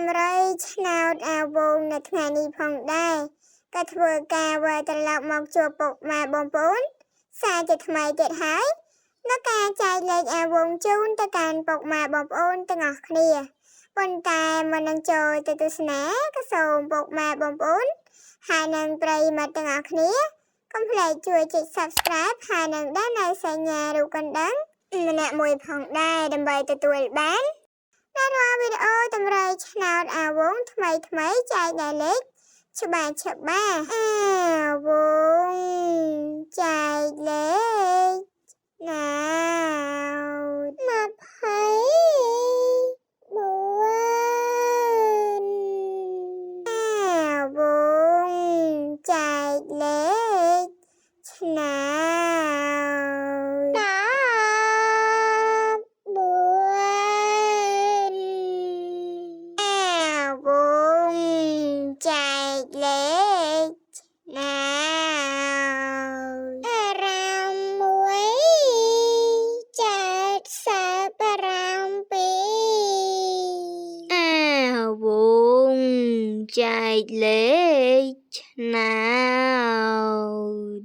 ำไรឆ្នោតអាវងនៅថ្ងៃនេះផងដែរក៏ធ្វើការវាយត្រឡប់មកជួបពុកម៉ែបងប្អូនសារជាថ្មីទៀតហើយនៅការចែកលេខអាវងជូនទៅកាន់ពុកម៉ែបងប្អូនទាំងអស់គ្នាប៉ុន្តែមិននឹងចូលទៅទស្សនាក៏សូមពុកម៉ែបងប្អូនហើយនឹងប្រិយមិត្តទាំងអស់គ្នាកុំភ្លេចជួយចុច Subscribe ហើយនឹងដាក់នៅសញ្ញារូបកណ្ដឹងម្នាក់មួយផងដែរដើម្បីទទួលបានរាល់វីដេអូតម្រូវឆ្នោតអាវងថ្មីចែកដល់លេខច្បាស់អាវងចែកលេខណា24អាវងចែកលេខឆ្នោតវងចែកលេខណាអារម្មណ៍មួយចែក47អាវងចែកលេខឆ្នោត